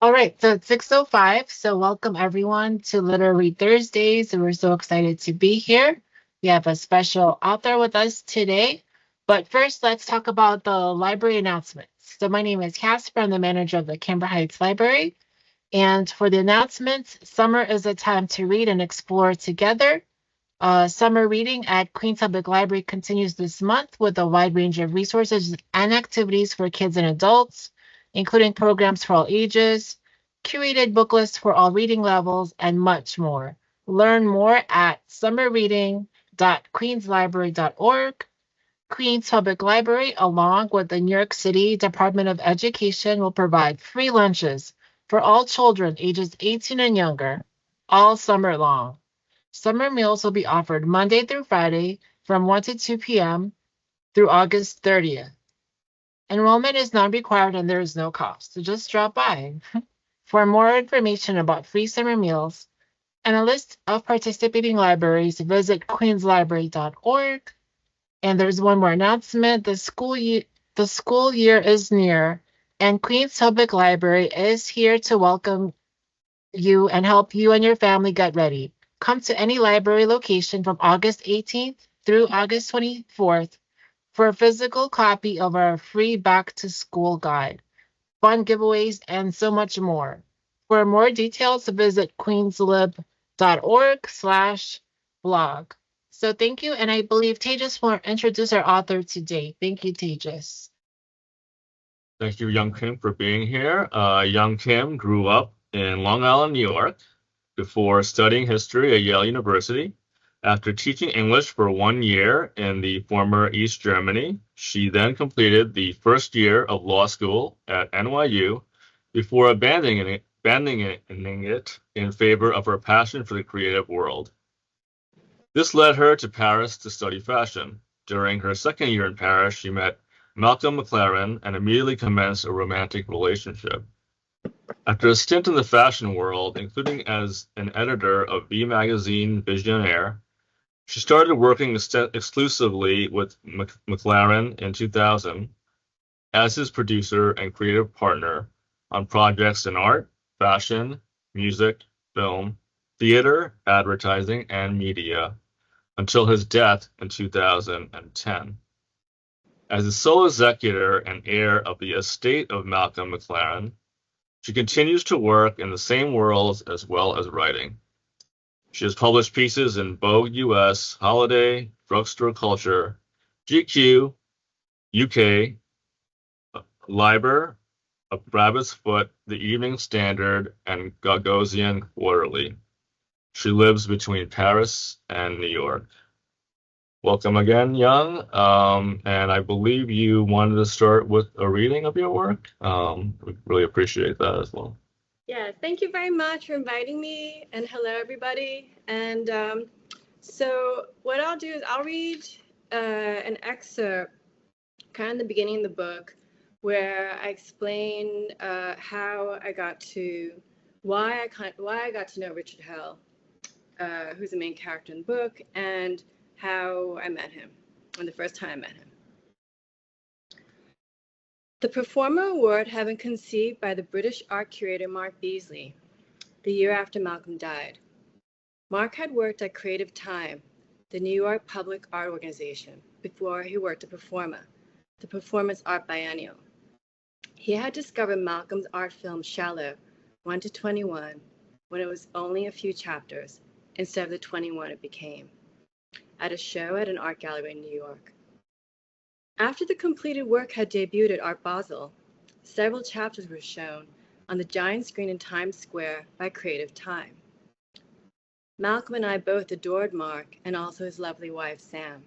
All right, so it's 6:05. So welcome everyone to Literary Thursdays. We're so excited to be here. We have a special author with us today. But first, let's talk about the library announcements. So my name is Casper. I'm the manager of the Canberra Heights Library. And for the announcements, summer is a time to read and explore together. Summer reading at Queens Public Library continues this month with a wide range of resources and activities for kids and adults, including programs for all ages, curated book lists for all reading levels, and much more. Learn more at summerreading.queenslibrary.org. Queens Public Library, along with the New York City Department of Education, will provide free lunches for all children ages 18 and younger all summer long. Summer meals will be offered Monday through Friday from 1 to 2 p.m. through August 30th. Enrollment is not required and there is no cost, so just drop by. For more information about free summer meals and a list of participating libraries, visit queenslibrary.org. And there's one more announcement. The school year is near, and Queens Public Library is here to welcome you and help you and your family get ready. Come to any library location from August 18th through August 24th for a physical copy of our free back to school guide, fun giveaways, and so much more. For more details, visit queenslib.org/blog. So thank you, and I believe Tejas will introduce our author today. Thank you, Tejas. Thank you, Young Kim, for being here. Young Kim grew up in Long Island, New York, before studying history at Yale University. After teaching English for 1 year in the former East Germany, she then completed the first year of law school at NYU before abandoning it in favor of her passion for the creative world. This led her to Paris to study fashion. During her second year in Paris, she met Malcolm McLaren and immediately commenced a romantic relationship. After a stint in the fashion world, including as an editor of V magazine Visionnaire, she started working exclusively with McLaren in 2000 as his producer and creative partner on projects in art, fashion, music, film, theater, advertising, and media until his death in 2010. As the sole executor and heir of the estate of Malcolm McLaren, she continues to work in the same worlds as well as writing. She has published pieces in Vogue US, Holiday, Drugstore Culture, GQ, UK, Liber, A Rabbit's Foot, The Evening Standard, and Gagosian Quarterly. She lives between Paris and New York. Welcome again, Young. And I believe you wanted to start with a reading of your work. We really appreciate that as well. Yeah, thank you very much for inviting me, and hello, everybody. And so what I'll do is I'll read an excerpt, kind of in the beginning of the book, where I explain how I got to why I got to know Richard Hell, who's the main character in the book, and how I met him, and the first time I met him. The Performer Award had been conceived by the British art curator Mark Beasley, the year after Malcolm died. Mark had worked at Creative Time, the New York public art organization, before he worked at Performa, the performance art biennial. He had discovered Malcolm's art film Shallow, 1 to 21, when it was only a few chapters, instead of the 21 it became, at a show at an art gallery in New York. After the completed work had debuted at Art Basel, several chapters were shown on the giant screen in Times Square by Creative Time. Malcolm and I both adored Mark and also his lovely wife, Sam.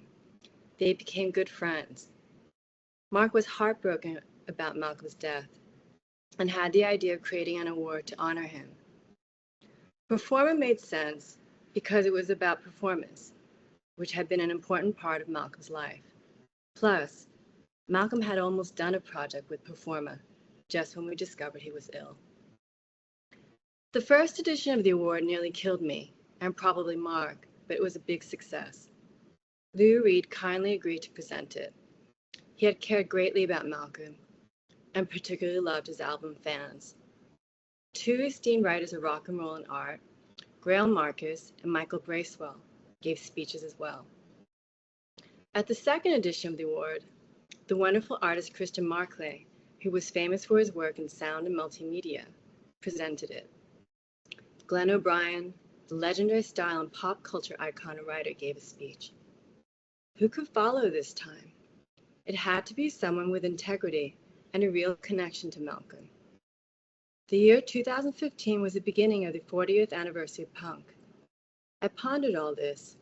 They became good friends. Mark was heartbroken about Malcolm's death and had the idea of creating an award to honor him. Performer made sense because it was about performance, which had been an important part of Malcolm's life. Plus, Malcolm had almost done a project with Performa just when we discovered he was ill. The first edition of the award nearly killed me, and probably Mark, but it was a big success. Lou Reed kindly agreed to present it. He had cared greatly about Malcolm, and particularly loved his album Fans. Two esteemed writers of rock and roll and art, Grail Marcus and Michael Bracewell, gave speeches as well. At the second edition of the award, the wonderful artist Christian Marclay, who was famous for his work in sound and multimedia, presented it. Glenn O'Brien, the legendary style and pop culture icon and writer, gave a speech. Who could follow this time? It had to be someone with integrity and a real connection to Malcolm. The year 2015 was the beginning of the 40th anniversary of punk. I pondered all this,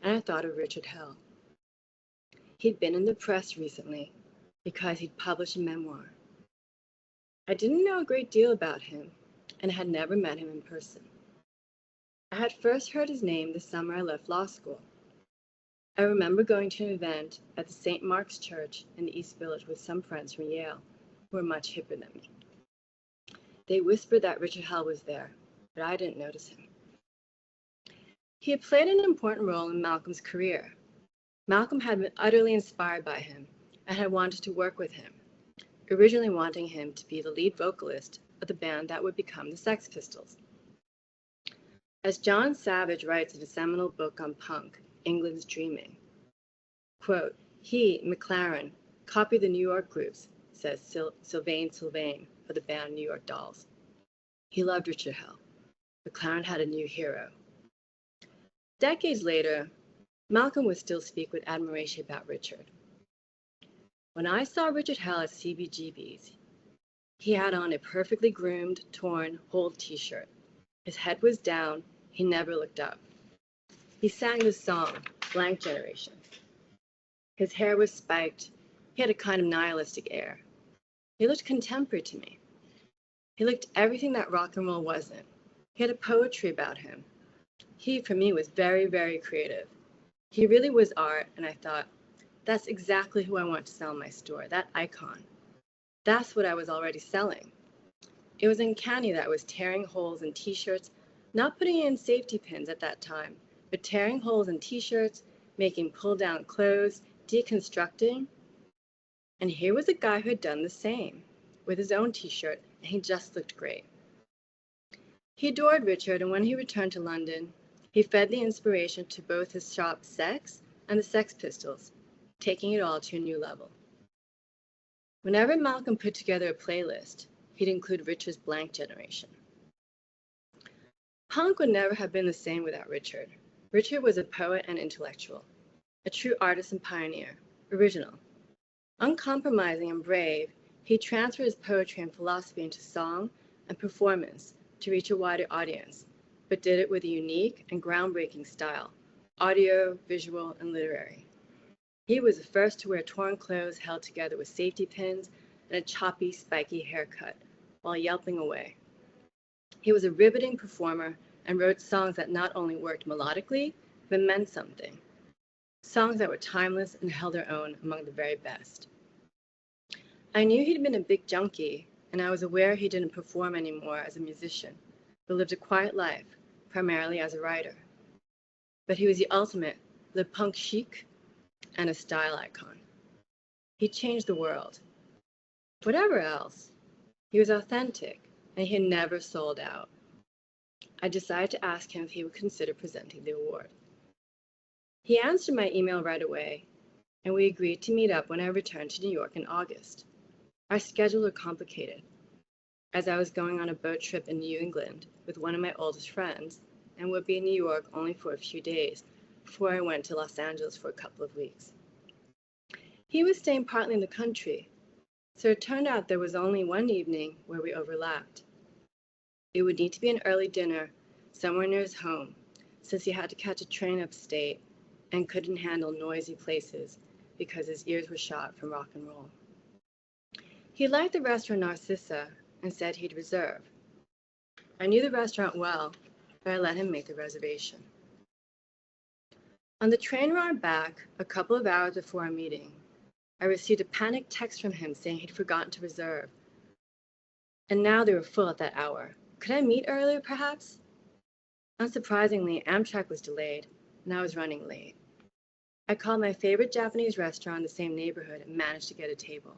and I thought of Richard Hell. He'd been in the press recently because he'd published a memoir. I didn't know a great deal about him and had never met him in person. I had first heard his name the summer I left law school. I remember going to an event at the St. Mark's Church in the East Village with some friends from Yale who were much hipper than me. They whispered that Richard Hell was there, but I didn't notice him. He had played an important role in Malcolm's career. Malcolm had been utterly inspired by him and had wanted to work with him, originally wanting him to be the lead vocalist of the band that would become the Sex Pistols. As John Savage writes in a seminal book on punk, England's Dreaming, quote, he, McLaren, copied the New York groups, says Sylvain of the band New York Dolls. He loved Richard Hell. McLaren had a new hero. Decades later, Malcolm would still speak with admiration about Richard. When I saw Richard Hell at CBGB's, he had on a perfectly groomed, torn, holed t-shirt. His head was down. He never looked up. He sang the song, Blank Generation. His hair was spiked. He had a kind of nihilistic air. He looked contemporary to me. He looked everything that rock and roll wasn't. He had a poetry about him. He, for me, was very, very creative. He really was art, and I thought, that's exactly who I want to sell in my store, that icon. That's what I was already selling. It was uncanny that I was tearing holes in t-shirts, not putting in safety pins at that time, but tearing holes in t-shirts, making pull-down clothes, deconstructing. And here was a guy who had done the same, with his own t-shirt, and he just looked great. He adored Richard, and when he returned to London, he fed the inspiration to both his shop Sex and the Sex Pistols, taking it all to a new level. Whenever Malcolm put together a playlist, he'd include Richard's Blank Generation. Punk would never have been the same without Richard. Richard was a poet and intellectual, a true artist and pioneer, original. Uncompromising and brave, he transferred his poetry and philosophy into song and performance to reach a wider audience, but did it with a unique and groundbreaking style, audio, visual, and literary. He was the first to wear torn clothes held together with safety pins and a choppy, spiky haircut while yelping away. He was a riveting performer and wrote songs that not only worked melodically, but meant something. Songs that were timeless and held their own among the very best. I knew he'd been a big junkie, and I was aware he didn't perform anymore as a musician, but lived a quiet life, primarily as a writer. But he was the ultimate le punk chic and a style icon. He changed the world. Whatever else, he was authentic, and he had never sold out. I decided to ask him if he would consider presenting the award. He answered my email right away, and we agreed to meet up when I returned to New York in August. Our schedules were complicated, as I was going on a boat trip in New England with one of my oldest friends and would be in New York only for a few days before I went to Los Angeles for a couple of weeks. He was staying partly in the country, so it turned out there was only one evening where we overlapped. It would need to be an early dinner somewhere near his home, since he had to catch a train upstate and couldn't handle noisy places because his ears were shot from rock and roll. He liked the restaurant Narcissa and said he'd reserve. I knew the restaurant well, but I let him make the reservation. On the train ride back, a couple of hours before our meeting, I received a panicked text from him saying he'd forgotten to reserve. And now they were full at that hour. Could I meet earlier, perhaps? Unsurprisingly, Amtrak was delayed, and I was running late. I called my favorite Japanese restaurant in the same neighborhood and managed to get a table.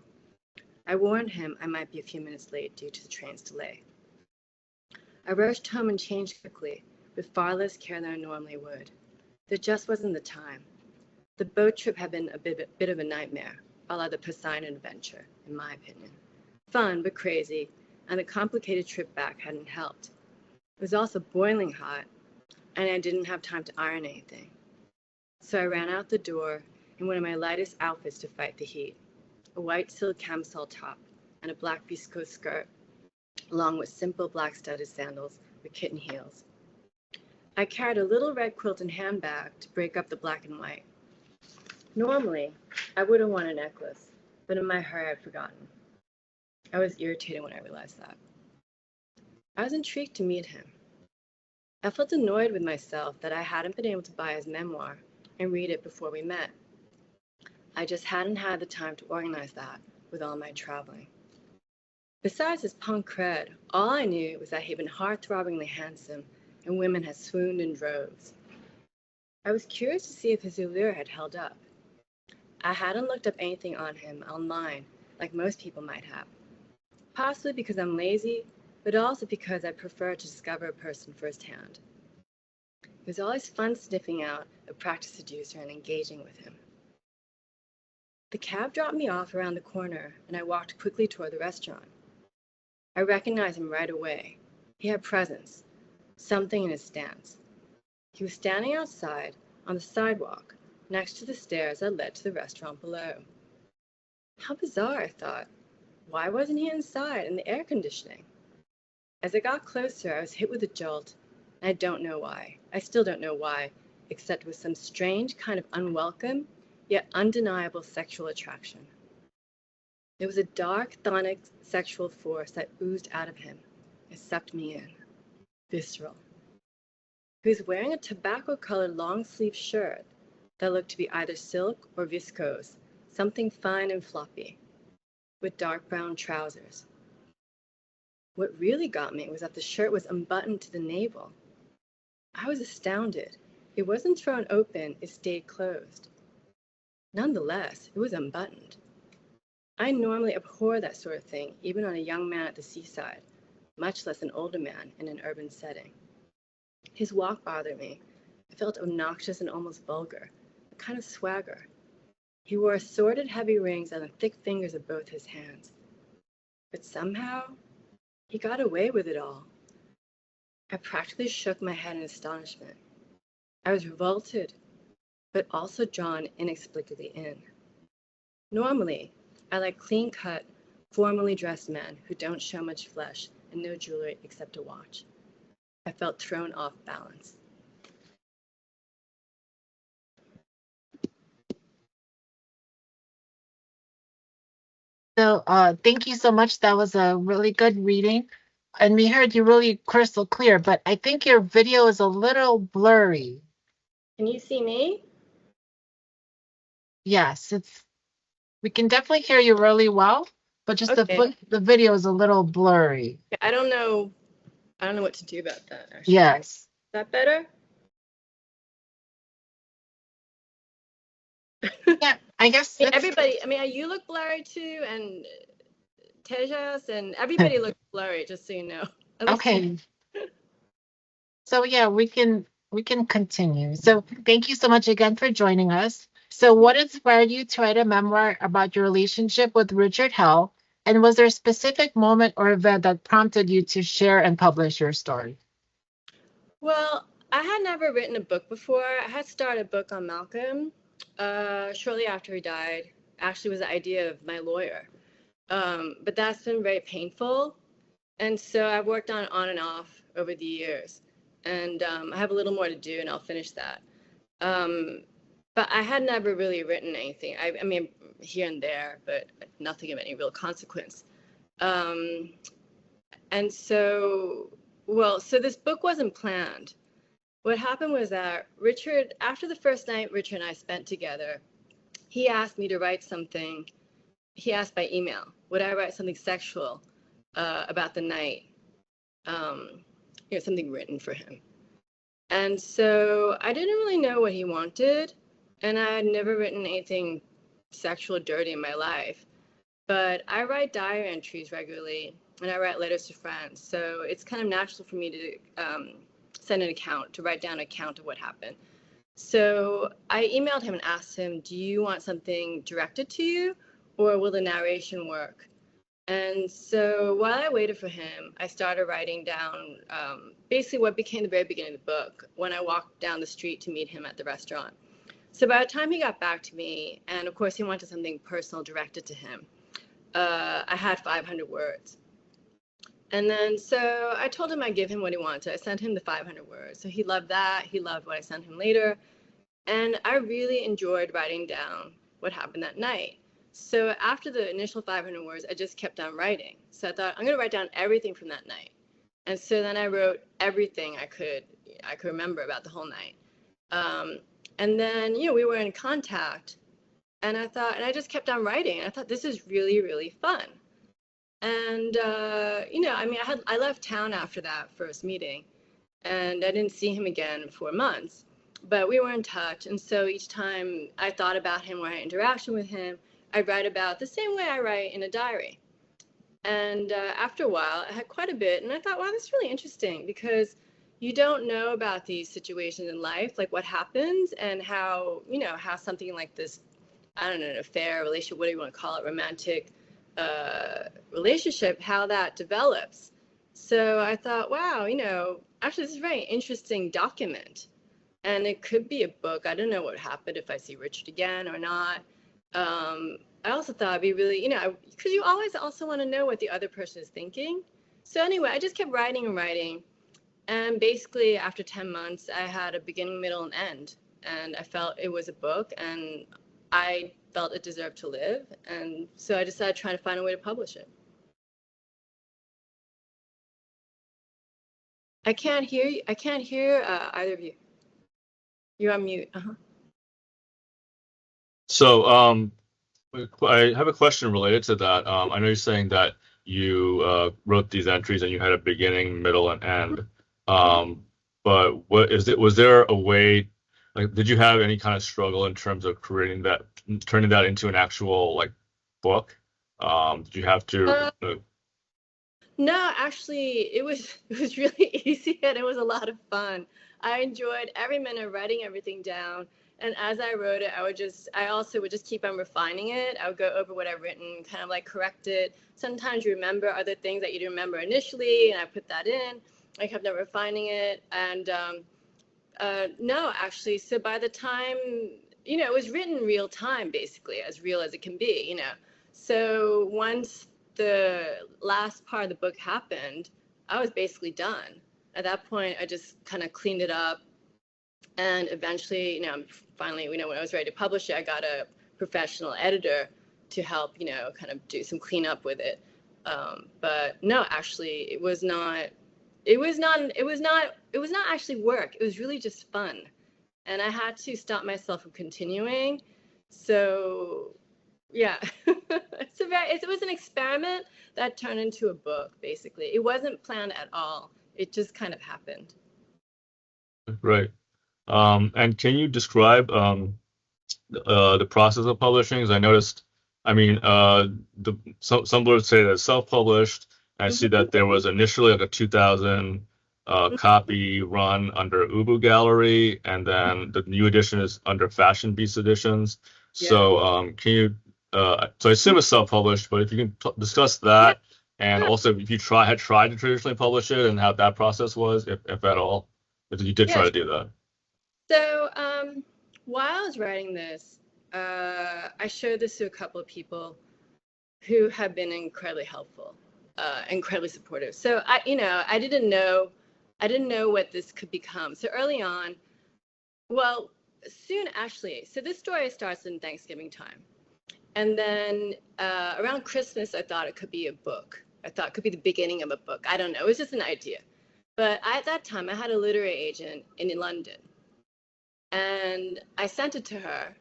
I warned him I might be a few minutes late due to the train's delay. I rushed home and changed quickly, with far less care than I normally would. There just wasn't the time. The boat trip had been a bit of a nightmare, a la the Poseidon adventure, in my opinion. Fun, but crazy, and the complicated trip back hadn't helped. It was also boiling hot, and I didn't have time to iron anything. So I ran out the door in one of my lightest outfits to fight the heat, a white silk camisole top and a black viscose skirt, along with simple black studded sandals with kitten heels. I carried a little red quilted handbag to break up the black and white. Normally, I would have worn a necklace, but in my hurry I'd forgotten. I was irritated when I realized that. I was intrigued to meet him. I felt annoyed with myself that I hadn't been able to buy his memoir and read it before we met. I just hadn't had the time to organize that with all my traveling. Besides his punk cred, all I knew was that he'd been heart-throbbingly handsome and women had swooned in droves. I was curious to see if his allure had held up. I hadn't looked up anything on him online like most people might have, possibly because I'm lazy, but also because I prefer to discover a person firsthand. It was always fun sniffing out a practice seducer and engaging with him. The cab dropped me off around the corner, and I walked quickly toward the restaurant. I recognized him right away. He had presence, something in his stance. He was standing outside on the sidewalk next to the stairs that led to the restaurant below. How bizarre, I thought. Why wasn't he inside in the air conditioning? As I got closer, I was hit with a jolt, and I don't know why. I still don't know why, except with some strange kind of unwelcome, yet undeniable sexual attraction. There was a dark, chthonic sexual force that oozed out of him. It sucked me in. Visceral. He was wearing a tobacco-colored long-sleeved shirt that looked to be either silk or viscose, something fine and floppy, with dark brown trousers. What really got me was that the shirt was unbuttoned to the navel. I was astounded. It wasn't thrown open, it stayed closed. Nonetheless, it was unbuttoned. I normally abhor that sort of thing, even on a young man at the seaside, much less an older man in an urban setting. His walk bothered me. It felt obnoxious and almost vulgar, a kind of swagger. He wore assorted heavy rings on the thick fingers of both his hands. But somehow, he got away with it all. I practically shook my head in astonishment. I was revolted, but also drawn inexplicably in. Normally, I like clean-cut, formally dressed men who don't show much flesh and no jewelry except a watch. I felt thrown off balance. So thank you so much. That was a really good reading. And we heard you really crystal clear, but I think your video is a little blurry. Can you see me? Yes, we can definitely hear you really well, but just Okay. the video is a little blurry. I don't know what to do about that, actually. Yes. Is that better? Yeah, I guess Everybody, you look blurry too, and Tejas, and everybody looks blurry, just so you know. Okay. So yeah, we can continue. So thank you so much again for joining us. So what inspired you to write a memoir about your relationship with Richard Hell? And was there a specific moment or event that prompted you to share and publish your story? Well, I had never written a book before. I had started a book on Malcolm shortly after he died. Actually, was the idea of my lawyer. But that's been very painful. And so I've worked on and off over the years. And I have a little more to do, and I'll finish that. But I had never really written anything. I mean, here and there, but nothing of any real consequence. And so, so this book wasn't planned. What happened was that Richard, after the first night Richard and I spent together, he asked me to write something. He asked by email, would I write something sexual about the night? Something written for him. And so I didn't really know what he wanted, and I had never written anything sexual or dirty in my life. but I write diary entries regularly, and I write letters to friends. So it's kind of natural for me to send an account, to write down an account of what happened. So I emailed him and asked him, do you want something directed to you, or will the narration work? And so while I waited for him, I started writing down basically what became the very beginning of the book when I walked down the street to meet him at the restaurant. So by the time he got back to me, and of course he wanted something personal directed to him, I had 500 words. And then so I told him I'd give him what he wanted. I sent him the 500 words. So he loved that. He loved what I sent him later. And I really enjoyed writing down what happened that night. So after the initial 500 words, I just kept on writing. So I thought, I'm going to write down everything from that night. And so then I wrote everything I could remember about the whole night. And then, we were in contact, and I just kept on writing. And I thought, this is really, really fun. And, I left town after that first meeting, and I didn't see him again for months. But we were in touch, and so each time I thought about him or I had interaction with him, I'd write about the same way I write in a diary. And after a while, I had quite a bit, and I thought, wow, this is really interesting, because you don't know about these situations in life, like what happens and how something like this, I don't know, an affair, relationship, what do you want to call it, romantic relationship, how that develops. So I thought, wow, actually this is a very interesting document. And it could be a book. I don't know what would happen if I see Richard again or not. I also thought it'd be really, because you always also want to know what the other person is thinking. So anyway, I just kept writing and writing. And basically after 10 months, I had a beginning, middle, and end. And I felt it was a book, and I felt it deserved to live. And so I decided trying to find a way to publish it. I can't hear you. I can't hear either of you. You're on mute. Uh-huh. So, I have a question related to that. I know you're saying that you wrote these entries and you had a beginning, middle, and end. But was there a way, like, did you have any kind of struggle in terms of creating that, turning that into an actual like book? Did you have to? No, actually, it was really easy, and it was a lot of fun. I enjoyed every minute writing everything down. And as I wrote it, I also would just keep on refining it. I would go over what I've written, kind of like correct it. Sometimes you remember other things that you didn't remember initially, and I put that in. I kept on refining it. And no, actually, so by the time, it was written real time, basically, as real as it can be. So once the last part of the book happened, I was basically done. At that point, I just kind of cleaned it up. And eventually, finally, when I was ready to publish it, I got a professional editor to help, kind of do some cleanup with it. But no, actually, it was not actually work. It was really just fun. And I had to stop myself from continuing. So yeah, it was an experiment that turned into a book, basically. It wasn't planned at all. It just kind of happened. Right. And can you describe the process of publishing? 'Cause I noticed, I mean, some would say that it's self-published. I see that there was initially like a 2000 copy run under Ubu Gallery, and then the new edition is under Fashion Beast Editions. So, can you? So I assume it's self-published, but if you can discuss that, and also if you had tried to traditionally publish it, and how that process was, if at all, if you did try to do that. So while I was writing this, I showed this to a couple of people who have been incredibly helpful, incredibly supportive. So I didn't know what this could become. So early on, well, soon actually. So this story starts in Thanksgiving time, and then around Christmas, I thought it could be a book. I thought it could be the beginning of a book. I don't know. It was just an idea. But at that time, I had a literary agent in London. And I sent it to her,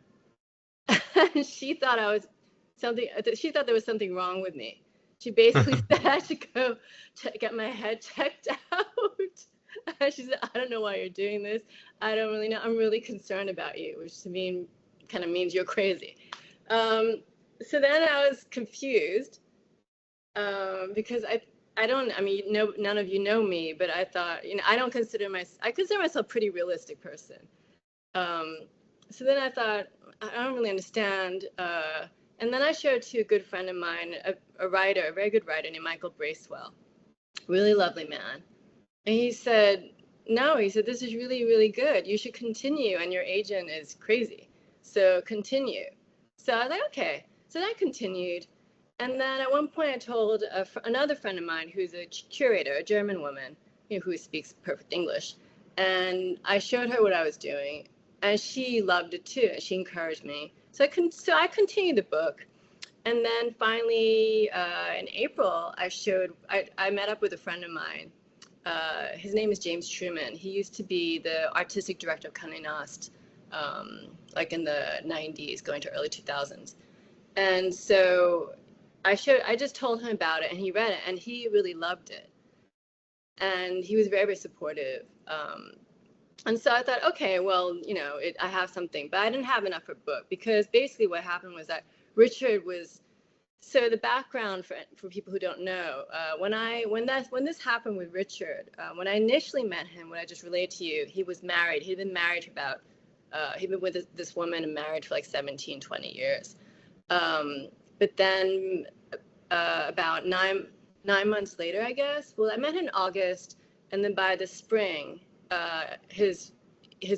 and she thought she thought there was something wrong with me. She basically said I should go get my head checked out. She said, I don't know why you're doing this. I don't really know. I'm really concerned about you, which to me kind of means you're crazy. so then I was confused because I mean, no, none of you know me, but I thought, I consider myself a pretty realistic person. Um, so then I thought, I don't really understand. And then I showed to a good friend of mine, a writer, a very good writer named Michael Bracewell, really lovely man. And he said, no, he said, this is really, really good. You should continue, and your agent is crazy. So continue. So I was like, okay. So then I continued. And then at one point I told another friend of mine who's a curator, a German woman, who speaks perfect English. And I showed her what I was doing. And she loved it too. And she encouraged me. So I continued the book. And then finally, in April, I met up with a friend of mine. His name is James Truman. He used to be the artistic director of Condé Nast, like in the 90s, going to early 2000s. And so I just told him about it, and he read it, and he really loved it. And he was very, very supportive. And so I thought, okay, well, I have something, but I didn't have enough for a book, because basically what happened was that Richard was. So the background for people who don't know, when this happened with Richard, when I initially met him, when I just relayed to you, he was married. He'd been married for about, he'd been with this woman and married for like 17, 20 years. But then about nine months later, I guess. Well, I met him in August, and then by the spring, his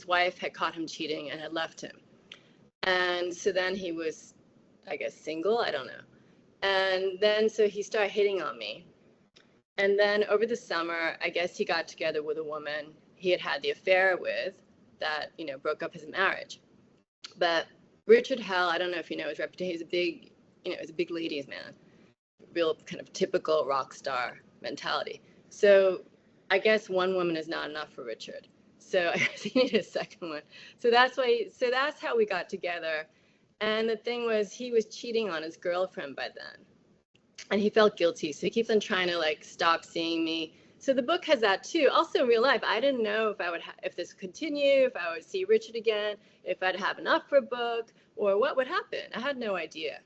wife had caught him cheating and had left him. And so then he was, I guess, single. I don't know. And then so he started hitting on me. And then over the summer, I guess he got together with a woman he had the affair with that, broke up his marriage. But Richard Hell, I don't know if you know his reputation, he's a big ladies man, real kind of typical rock star mentality. So I guess one woman is not enough for Richard. So I guess he needed a second one. So that's how we got together. And the thing was, he was cheating on his girlfriend by then. And he felt guilty. So he keeps on trying to stop seeing me. So the book has that too. Also in real life, I didn't know if this would continue, if I would see Richard again, if I'd have enough for a book, or what would happen. I had no idea.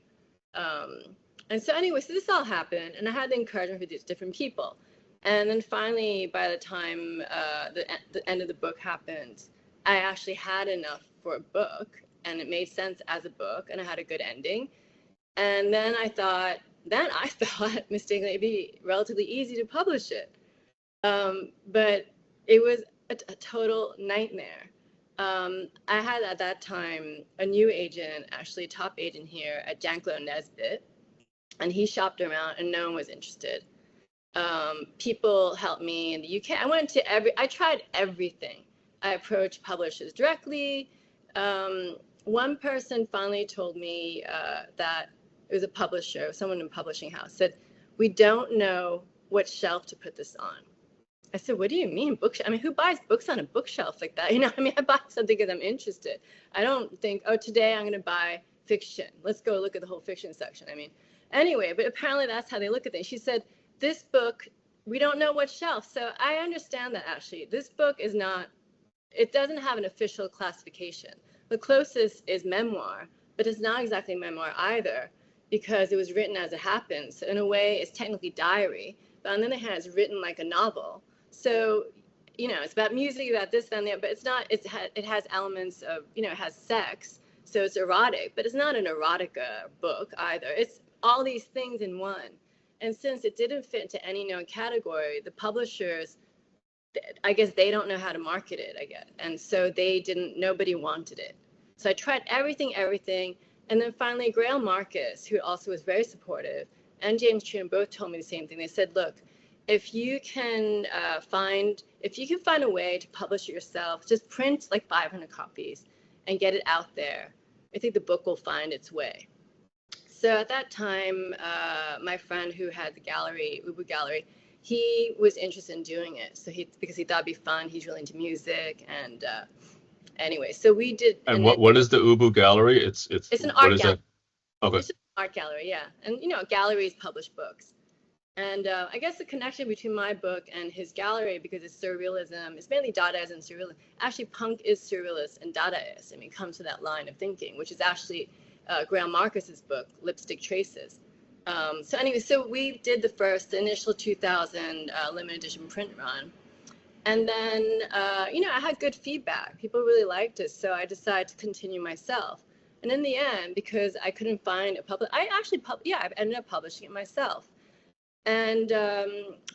And so anyway, so this all happened, and I had the encouragement for these different people. And then finally, by the time the end of the book happened, I actually had enough for a book, and it made sense as a book, and I had a good ending. And then I thought mistakenly it'd be relatively easy to publish it. But it was a total nightmare. I had at that time a new agent, actually a top agent here at Janklow Nesbitt, and he shopped around and no one was interested. People helped me in the UK. I tried everything. I approached publishers directly. One person finally told me that it was a publisher, someone in a publishing house, said, "We don't know what shelf to put this on." I said, "What do you mean bookshelf? I mean, who buys books on a bookshelf like that? I buy something because I'm interested. I don't think, oh, today I'm going to buy fiction. Let's go look at the whole fiction section." Anyway, but apparently that's how they look at things. She said, "This book, we don't know what shelf." So I understand that actually. This book it doesn't have an official classification. The closest is memoir, but it's not exactly memoir either, because it was written as it happens. So in a way, it's technically diary, but on the other hand, it's written like a novel. So, it's about music, about this and that, but it's not, it has elements of, it has sex, so it's erotic, but it's not an erotica book either. It's all these things in one. And since it didn't fit into any known category, the publishers, I guess they don't know how to market it, I guess. And so nobody wanted it. So I tried everything. And then finally, Grail Marcus, who also was very supportive, and James Truman both told me the same thing. They said, "Look, if you can find a way to publish it yourself, just print like 500 copies and get it out there. I think the book will find its way." So at that time, my friend who had the gallery, Ubu Gallery, he was interested in doing it. So because he thought it'd be fun. He's really into music, and anyway, so we did. And what is the Ubu Gallery? It's an art gallery. Okay. It's an art gallery, yeah. And galleries publish books. And I guess the connection between my book and his gallery, because it's surrealism, it's mainly Dadaism and surrealism. Actually, punk is surrealist and Dadaist. It comes to that line of thinking, which is actually Grail Marcus's book, Lipstick Traces. So anyway, so we did the initial 2000 limited edition print run. And then, I had good feedback. People really liked it. So I decided to continue myself. And in the end, because I couldn't find a I ended up publishing it myself. And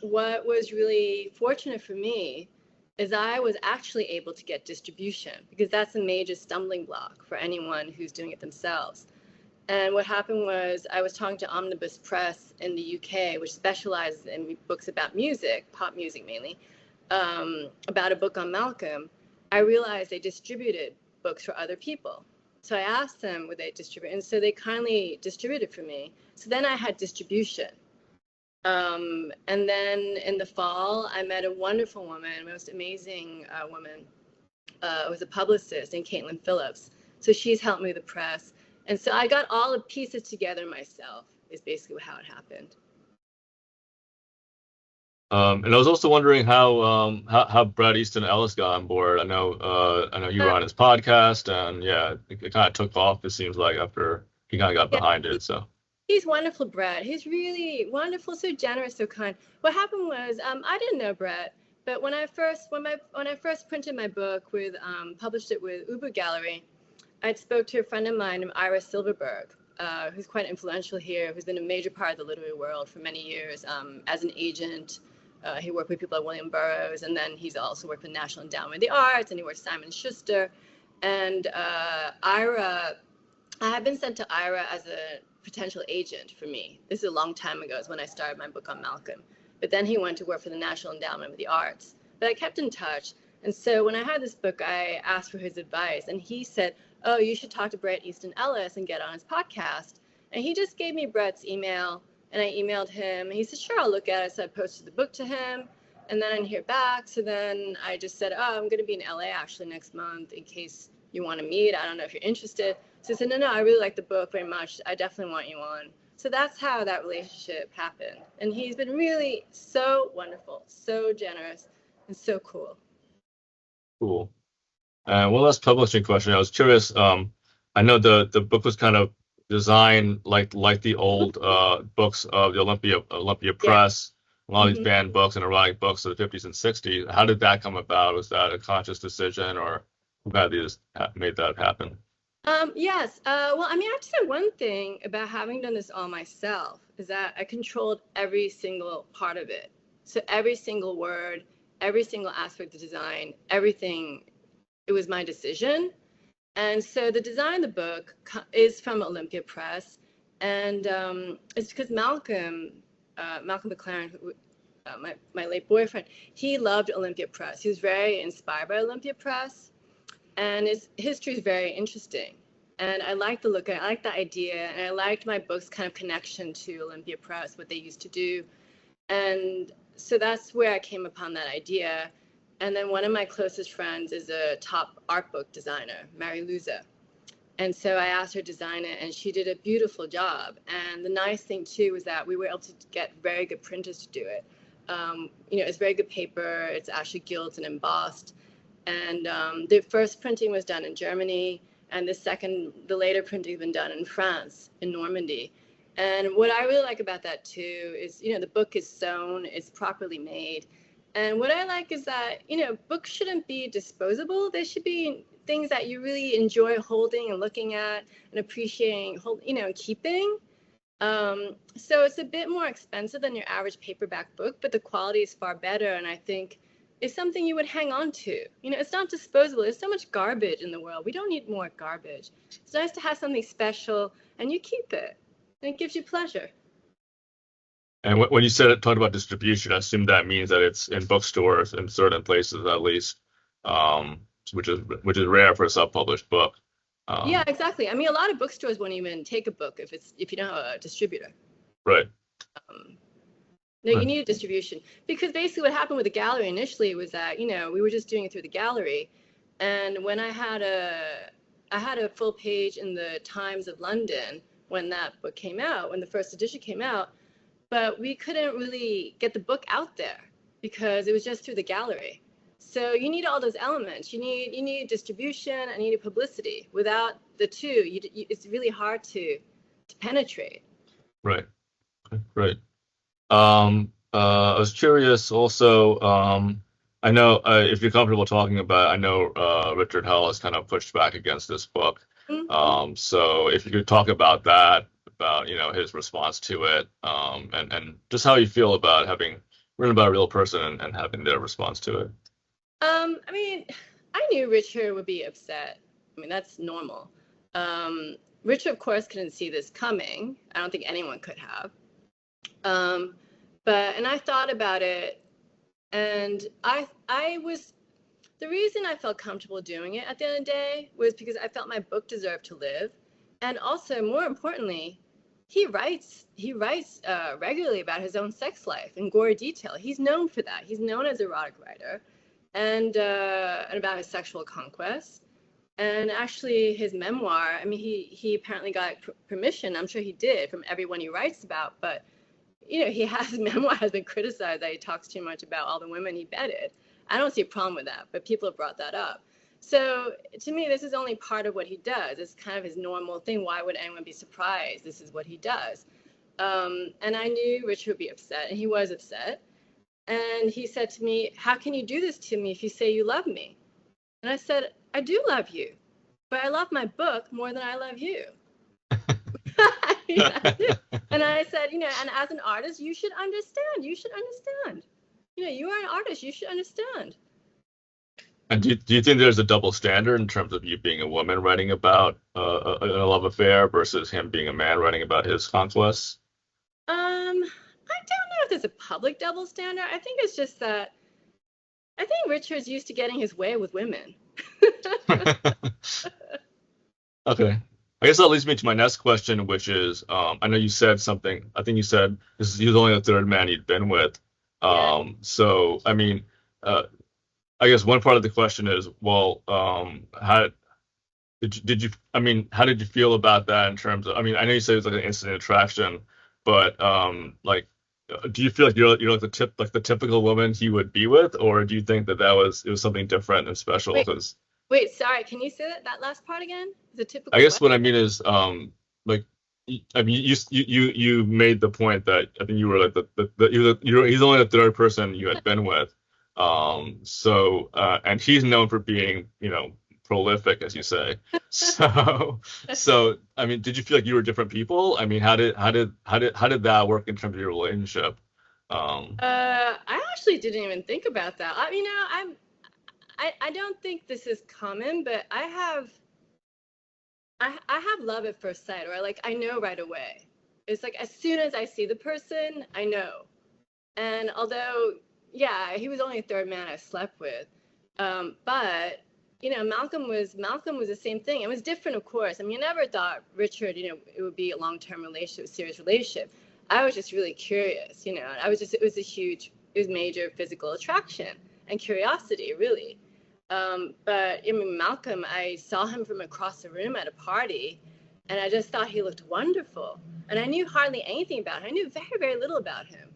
what was really fortunate for me is I was actually able to get distribution, because that's a major stumbling block for anyone who's doing it themselves. And what happened was I was talking to Omnibus Press in the UK, which specializes in books about music, pop music mainly, about a book on Malcolm. I realized they distributed books for other people. So I asked them, would they distribute? And so they kindly distributed for me. So then I had distribution. And then in the fall, I met a wonderful woman, most amazing woman. It was a publicist named Caitlin Phillips. So she's helped me with the press. And so I got all the pieces together myself, is basically how it happened. And I was also wondering how Brad Easton Ellis got on board. I know you were on his podcast, and yeah, it kind of took off. It seems like after he kind of got behind it. So he's wonderful, Brett. He's really wonderful, so generous, so kind. What happened was I didn't know Brett, but when I first printed my book with published it with Uber Gallery, I spoke to a friend of mine named Ira Silverberg, who's quite influential here, who's been a major part of the literary world for many years as an agent. He worked with people like William Burroughs, and then he's also worked with the National Endowment of the Arts, and he worked with Simon Schuster. And Ira, I had been sent to Ira as a potential agent for me. This is a long time ago, is when I started my book on Malcolm. But then he went to work for the National Endowment of the Arts. But I kept in touch. And so when I had this book, I asked for his advice. And he said, oh, you should talk to Bret Easton Ellis and get on his podcast. And he just gave me Bret's email. And I emailed him. And he said, sure, I'll look at it. So I posted the book to him. And then I didn't hear back. So then I just said, oh, I'm going to be in LA actually next month in case you want to meet. I don't know if you're interested. So I said, no, I really like the book very much. I definitely want you on. So that's how that relationship happened. And he's been really so wonderful, so generous, and so cool. cool. One last publishing question. I was curious. I know the book was kind of designed like the old books of the Olympia Press, a lot of these banned books and erotic books of the 50s and 60s. How did that come about? Was that a conscious decision, or who made that happen? Yes. Well, I mean, I have to say one thing about having done this all myself is that I controlled every single part of it. So every single word, every single aspect of design, everything, it was my decision. And so the design of the book is from Olympia Press. And it's because Malcolm McLaren, my late boyfriend, he loved Olympia Press. He was very inspired by Olympia Press. And its history is very interesting. And I like the look, I like the idea, and I liked my book's kind of connection to Olympia Press, what they used to do. And so that's where I came upon that idea. And then one of my closest friends is a top art book designer, Mary Luza. And so I asked her to design it, and she did a beautiful job. And the nice thing, too, was that we were able to get very good printers to do it. It's very good paper. It's actually gilt and embossed. And the first printing was done in Germany, and the later printing has been done in France, in Normandy. And what I really like about that too is, the book is sewn, it's properly made. And what I like is that, books shouldn't be disposable. They should be things that you really enjoy holding and looking at and appreciating, keeping. So it's a bit more expensive than your average paperback book, but the quality is far better. And I think it's something you would hang on to. It's not disposable. There's so much garbage in the world. We don't need more garbage. It's nice to have something special, and you keep it, and it gives you pleasure. And when you talked about distribution, I assume that means that it's in bookstores in certain places at least, which is rare for a self-published book. Yeah, exactly. I mean, a lot of bookstores won't even take a book if you don't have a distributor. Right. No, you need a distribution, because basically what happened with the gallery initially was that, we were just doing it through the gallery. And when I had a full page in the Times of London when that book came out, when the first edition came out, but we couldn't really get the book out there because it was just through the gallery. So you need all those elements. You need distribution and you need publicity. Without the two, it's really hard to penetrate. Right. Right. I was curious also, I know if you're comfortable talking about it, I know Richard Hell has kind of pushed back against this book. Mm-hmm. So if you could talk about that, about his response to it, and just how you feel about having written about a real person and having their response to it. I mean, I knew Richard would be upset. I mean, that's normal. Richard, of course, couldn't see this coming. I don't think anyone could have. And I thought about it, and I was the reason I felt comfortable doing it at the end of the day was because I felt my book deserved to live, and also more importantly, he writes regularly about his own sex life in gory detail. He's known for that. He's known as an erotic writer, and about his sexual conquests. And actually, his memoir. I mean, he apparently got permission. I'm sure he did from everyone he writes about, but his memoir has been criticized that he talks too much about all the women he bedded. I don't see a problem with that, but people have brought that up. So to me, this is only part of what he does. It's kind of his normal thing. Why would anyone be surprised? This is what he does. And I knew Richard would be upset, and he was upset. And he said to me, "How can you do this to me if you say you love me?" And I said, "I do love you, but I love my book more than I love you." And I said, and as an artist, you should understand. You should understand. You are an artist. You should understand. And do you think there's a double standard in terms of you being a woman writing about a love affair versus him being a man writing about his conquests? I don't know if there's a public double standard. I think it's just that I think Richard's used to getting his way with women. Okay. I guess that leads me to my next question, which is, I know you said something. I think you said he was only the third man you'd been with. Yeah. So, I mean, I guess one part of the question is, well, how did you, I mean, how did you feel about that in terms of, I mean, I know you said it was like an instant attraction, but like, do you feel like you're like the typical woman he would be with, or do you think that it was something different and special? Because Wait, sorry. Can you say that last part again? The I typical guess what? what I mean is, like, I mean, you made the point that I think you were like he's only the third person you had been with, so and he's known for being prolific, as you say. So I mean, did you feel like you were different people? I mean, how did that work in terms of your relationship? I actually didn't even think about that. I don't think this is common, but I have love at first sight, or I know right away. It's like as soon as I see the person, I know. And although, yeah, he was only a third man I slept with, but Malcolm was the same thing. It was different, of course. I mean, I never thought Richard, it would be a long-term relationship, serious relationship. I was just really curious, it was major physical attraction and curiosity, really. But I mean, Malcolm, I saw him from across the room at a party, and I just thought he looked wonderful. And I knew hardly anything about him. I knew very, very little about him.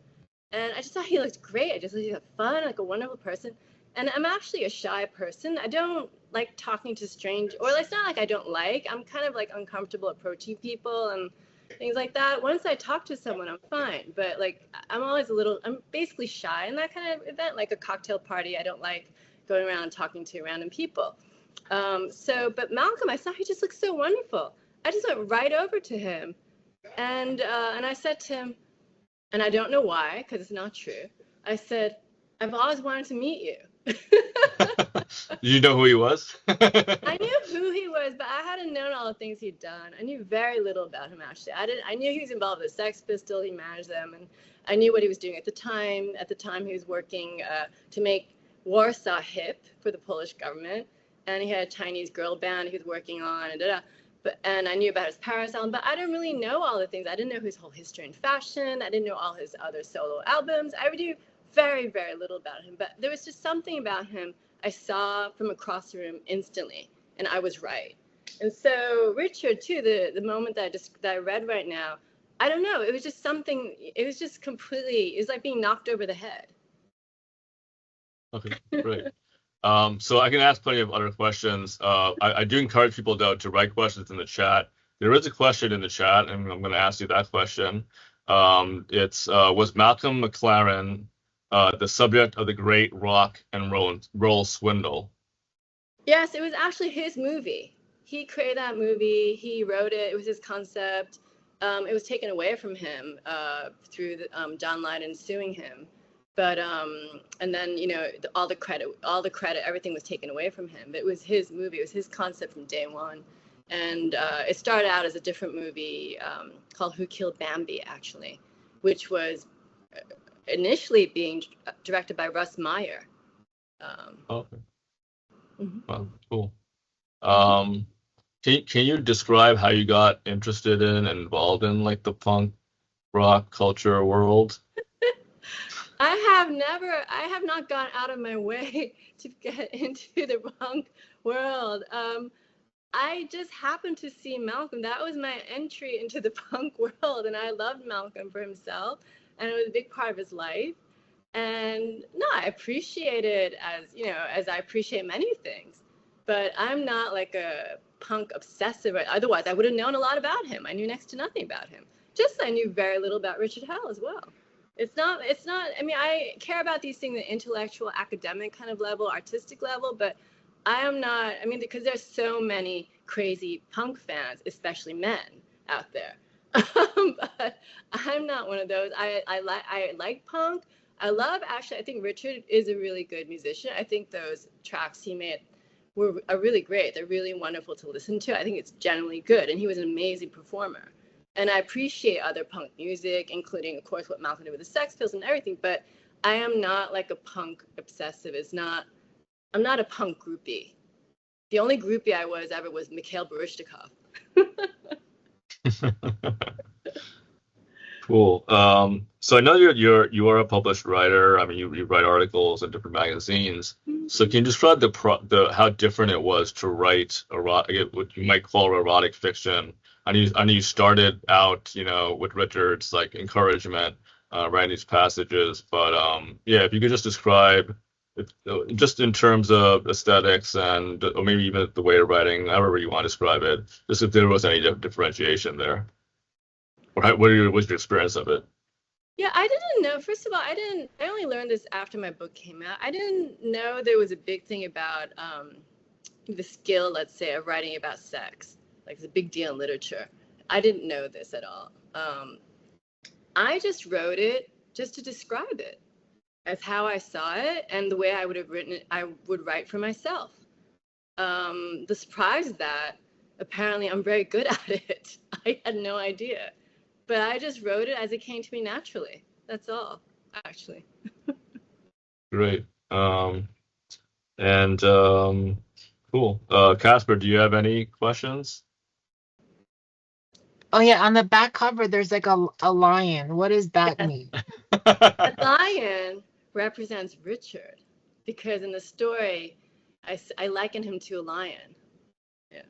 And I just thought he looked great. I just thought he was fun, like a wonderful person. And I'm actually a shy person. I don't like talking to strangers, or it's not like I don't like. I'm kind of like uncomfortable approaching people and things like that. Once I talk to someone, I'm fine. But I'm basically shy in that kind of event, like a cocktail party. I don't like going around and talking to random people. But Malcolm, I saw he just looked so wonderful. I just went right over to him, and I said to him, and I don't know why, because it's not true. I said, "I've always wanted to meet you." Did you know who he was? I knew who he was, but I hadn't known all the things he'd done. I knew very little about him, actually. I knew he was involved with the Sex Pistols. He managed them, and I knew what he was doing at the time. At the time, he was working to make Warsaw hip for the Polish government, and he had a Chinese girl band he was working on, and I knew about his Paris album, but I didn't really know all the things. I didn't know his whole history in fashion. I didn't know all his other solo albums. I knew very, very little about him, but there was just something about him I saw from across the room instantly, and I was right. And so Richard, too, the moment that I read right now, I don't know. It was just something. It was just completely. It was like being knocked over the head. Okay, great. So I can ask plenty of other questions. I do encourage people though to write questions in the chat. There is a question in the chat, and I'm going to ask you that question. It's was Malcolm McLaren the subject of the great rock and roll swindle? Yes, it was actually his movie. He created that movie. He wrote it. It was his concept. It was taken away from him through John Lydon suing him. But and then all the credit, everything was taken away from him. But it was his movie. It was his concept from day one. And it started out as a different movie called Who Killed Bambi, actually, which was initially being directed by Russ Meyer. Okay. Mm-hmm. Well, cool. Can you describe how you got interested in and involved in like the punk rock culture world? I have not gone out of my way to get into the punk world. I just happened to see Malcolm. That was my entry into the punk world, and I loved Malcolm for himself, and it was a big part of his life. And no, I appreciate it as I appreciate many things. But I'm not like a punk obsessive. Otherwise, I would have known a lot about him. I knew next to nothing about him. Just I knew very little about Richard Hell as well. It's not, I mean, I care about these things at intellectual, academic kind of level, artistic level, but I am not, I mean, because there's so many crazy punk fans, especially men out there. But I'm not one of those. I like punk. I think Richard is a really good musician. I think those tracks he made are really great. They're really wonderful to listen to. I think it's generally good. And he was an amazing performer. And I appreciate other punk music, including, of course, what Malcolm did with the Sex Pistols and everything. But I am not like a punk obsessive. I'm not a punk groupie. The only groupie I was ever was Mikhail Baryshnikov. Cool. So I know you are a published writer. I mean, you write articles in different magazines. So can you describe the how different it was to write what you might call erotic fiction? I know you started out, with Richard's like encouragement, writing these passages. But yeah, if you could just describe, just in terms of aesthetics and or maybe even the way of writing, however you want to describe it, just if there was any differentiation there. Or what's your experience of it? Yeah, I didn't know. First of all, I only learned this after my book came out. I didn't know there was a big thing about the skill, let's say, of writing about sex. Like, it's a big deal in literature. I didn't know this at all. I just wrote it just to describe it as how I saw it and the way I would have written it, I would write for myself. The surprise is that apparently I'm very good at it. I had no idea. But I just wrote it as it came to me naturally. That's all, actually. Great. And cool. Casper, do you have any questions? Oh yeah, on the back cover there's like a lion. What does that mean? The lion represents Richard because in the story, I liken him to a lion. Yeah.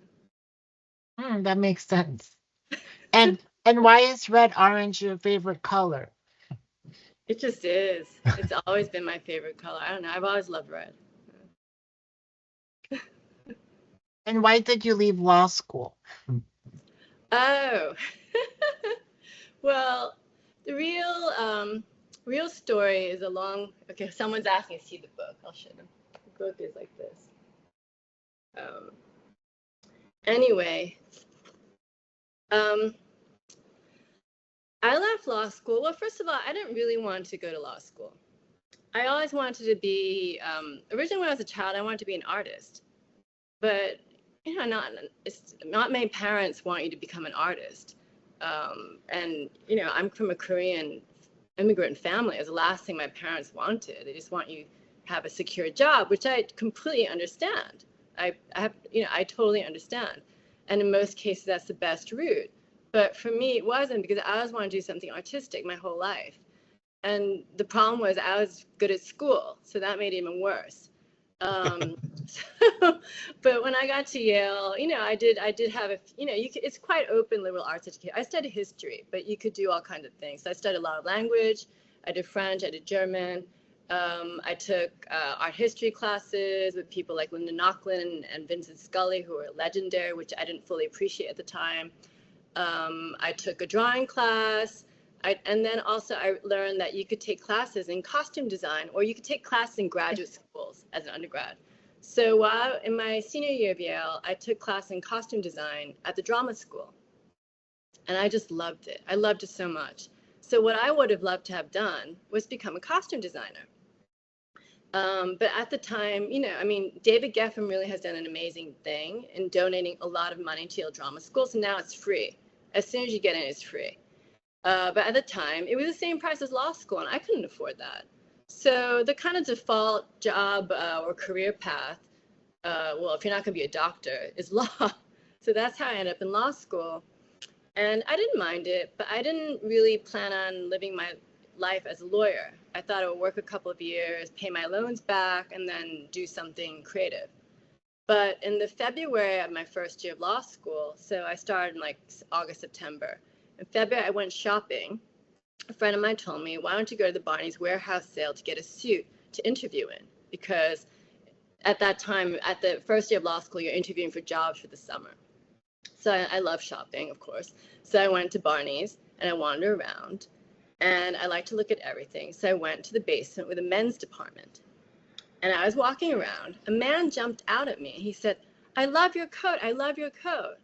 That makes sense. And why is red orange your favorite color? It just is. It's always been my favorite color. I don't know. I've always loved red. And why did you leave law school? Oh, well, the real story is a long. Okay, someone's asking to see the book. I'll show them. The book is like this. Anyway, I left law school. Well, first of all, I didn't really want to go to law school. I always wanted to be. Originally, when I was a child, I wanted to be an artist, but not many parents want you to become an artist. And I'm from a Korean immigrant family. It was the last thing my parents wanted. They just want you to have a secure job, which I completely understand. I totally understand. And in most cases, that's the best route. But for me, it wasn't, because I always wanted to do something artistic my whole life. And the problem was I was good at school, so that made it even worse. But when I got to Yale, I did have it's quite open liberal arts education. I studied history, but you could do all kinds of things. So I studied a lot of language. I did French, I did German. I took art history classes with people like Linda Nochlin and Vincent Scully, who were legendary, which I didn't fully appreciate at the time. I took a drawing class. And then also I learned that you could take classes in costume design, or you could take classes in graduate schools as an undergrad. So while in my senior year of Yale, I took class in costume design at the drama school. And I just loved it. I loved it so much. So what I would have loved to have done was become a costume designer. But at the time, I mean, David Geffen really has done an amazing thing in donating a lot of money to Yale Drama School. So now it's free. As soon as you get in, it's free. But at the time, it was the same price as law school, and I couldn't afford that. So the kind of default job or career path, well, if you're not going to be a doctor, is law. So that's how I ended up in law school. And I didn't mind it, but I didn't really plan on living my life as a lawyer. I thought I would work a couple of years, pay my loans back, and then do something creative. But in the February of my first year of law school, so I started in like August, September. In February, I went shopping. A friend of mine told me, why don't you go to the Barney's warehouse sale to get a suit to interview in? Because at that time, at the first year of law school, you're interviewing for jobs for the summer. So I love shopping, of course. So I went to Barney's and I wandered around. And I like to look at everything. So I went to the basement with the men's department. And I was walking around. A man jumped out at me. He said, I love your coat. I love your coat.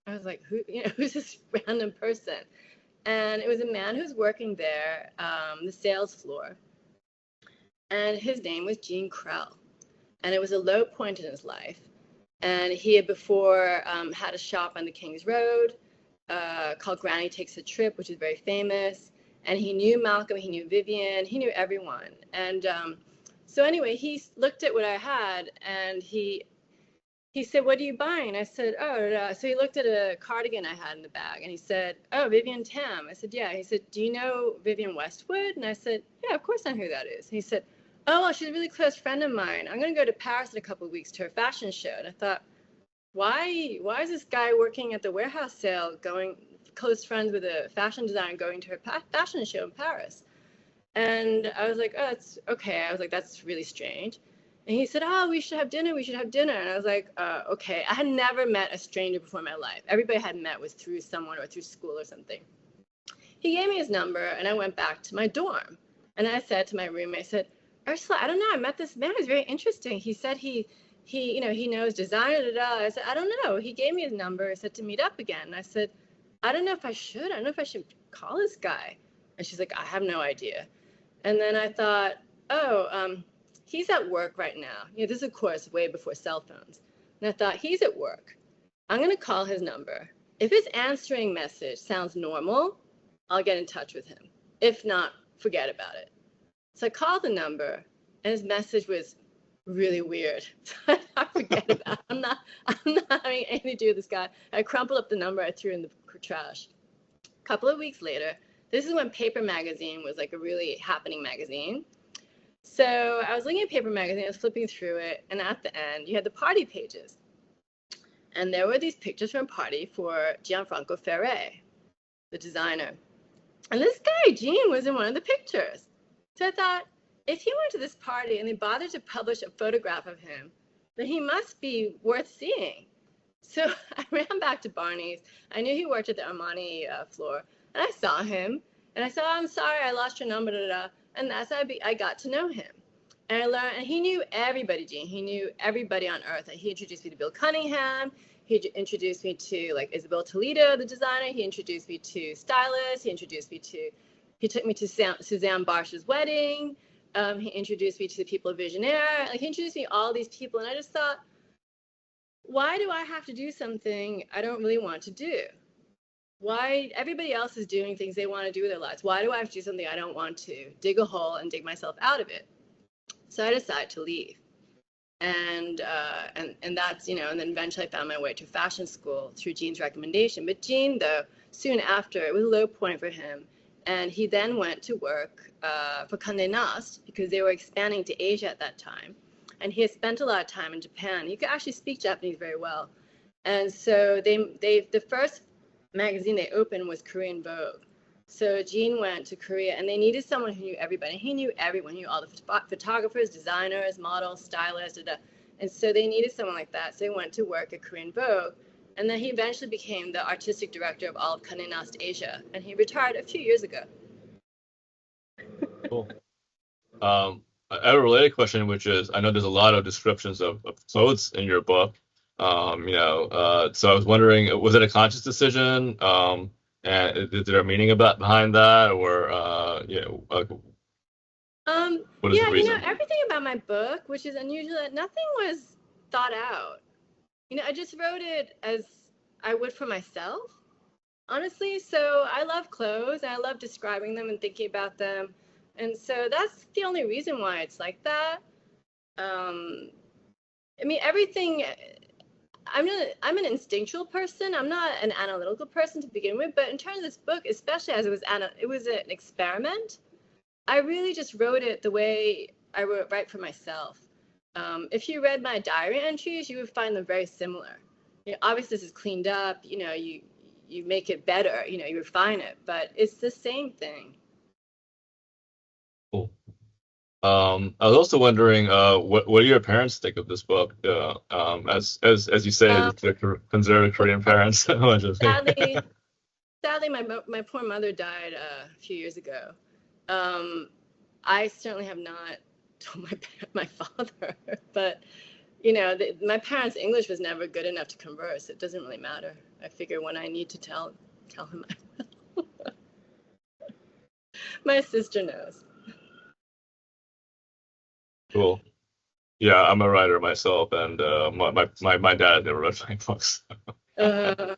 I was like, who's this random person? And it was a man who's working there, the sales floor. And his name was Gene Krell. And it was a low point in his life. And he had before had a shop on the King's Road called Granny Takes a Trip, which is very famous. And he knew Malcolm, he knew Vivian, he knew everyone. And so anyway, he looked at what I had and he said, what are you buying? I said, oh, so he looked at a cardigan I had in the bag and he said, oh, Vivian Tam. I said, yeah. He said, do you know Vivian Westwood? And I said, yeah, of course I know who that is. And he said, oh, well, she's a really close friend of mine. I'm going to go to Paris in a couple of weeks to her fashion show. And I thought, why is this guy working at the warehouse sale going close friends with a fashion designer going to her fashion show in Paris? And I was like, oh, that's okay. I was like, that's really strange. And he said, oh, we should have dinner. We should have dinner. And I was like, okay. I had never met a stranger before in my life. Everybody I had met was through someone or through school or something. He gave me his number and I went back to my dorm. And I said to my roommate, I said, Ursula, I don't know. I met this man. He's very interesting. He said he knows design. I said, I don't know. He gave me his number. He said to meet up again. And I said, I don't know if I should. I don't know if I should call this guy. And she's like, I have no idea. And then I thought, he's at work right now. This is, of course, way before cell phones. And I thought, he's at work. I'm going to call his number. If his answering message sounds normal, I'll get in touch with him. If not, forget about it. So I called the number, and his message was really weird. So I forget about it. I'm not having anything to do with this guy. I crumpled up the number. I threw it in the trash. A couple of weeks later, this is when Paper Magazine was like a really happening magazine. So I was looking at Paper Magazine, I was flipping through it, and at the end, you had the party pages. And there were these pictures from a party for Gianfranco Ferré, the designer. And this guy, Gene, was in one of the pictures. So I thought, if he went to this party and they bothered to publish a photograph of him, then he must be worth seeing. So I ran back to Barney's. I knew he worked at the Armani floor. And I saw him. And I said, oh, I'm sorry, I lost your number, And that's how I got to know him. And I learned, and he knew everybody, Gene. He knew everybody on earth. He introduced me to Bill Cunningham. He introduced me to like Isabel Toledo, the designer. He introduced me to stylists. He took me to Suzanne Barsh's wedding. He introduced me to the people of Visionaire. Like he introduced me to all these people. And I just thought, why do I have to do something I don't really want to do? Why everybody else is doing things they want to do with their lives? Why do I have to do something I don't want to? Dig a hole and dig myself out of it. So I decided to leave. And that's, and then eventually I found my way to fashion school through Gene's recommendation. But Gene, though, soon after, it was a low point for him. And he then went to work for Condé Nast because they were expanding to Asia at that time. And he had spent a lot of time in Japan. He could actually speak Japanese very well. And so the first magazine they opened was Korean Vogue. So Gene went to Korea, and they needed someone who knew everybody. He knew everyone. He knew all the photographers, designers, models, stylists, and so they needed someone like that. So he went to work at Korean Vogue, and then he eventually became the artistic director of all of Condé Nast Asia, and he retired a few years ago. Cool. I have a related question, which is, I know there's a lot of descriptions of clothes in your book. So I was wondering, was it a conscious decision? And is there a meaning behind that, or what is the Yeah, reason? everything about my book, which is unusual, nothing was thought out. I just wrote it as I would for myself, honestly. So I love clothes, and I love describing them and thinking about them. And so that's the only reason why it's like that. Everything, I'm an instinctual person. I'm not an analytical person to begin with, but in terms of this book, especially as it was an experiment, I really just wrote it the way I would write for myself. If you read my diary entries, you would find them very similar. Obviously this is cleaned up, you make it better, you refine it, but it's the same thing. Cool. I was also wondering, what do your parents think of this book? As you say, they're considered Korean parents. Sadly, my poor mother died a few years ago. I certainly have not told my father, but my parents' English was never good enough to converse. It doesn't really matter. I figure when I need to tell him, I will. My sister knows. Cool. Yeah, I'm a writer myself, and my dad never read my books. Uh,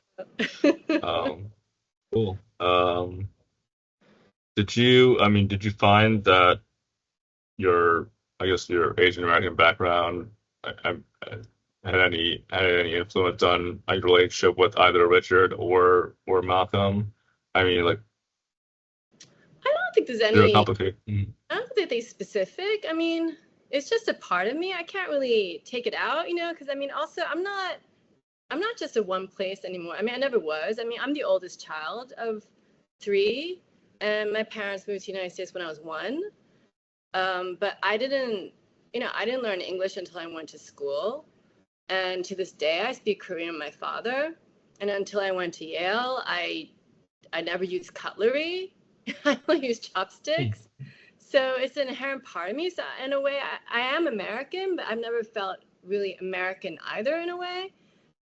Cool. Did you find that I guess your Asian American background had any influence on your relationship with either Richard or Malcolm? Like, I don't think there's they're any. complicated. I don't think they're specific. It's just a part of me. I can't really take it out, because also I'm not just a one place anymore. I never was. I'm the oldest child of 3, and my parents moved to the United States when I was 1. But I didn't learn English until I went to school. And to this day, I speak Korean with my father. And until I went to Yale, I never used cutlery. I only used chopsticks. So it's an inherent part of me. So in a way, I am American, but I've never felt really American either in a way.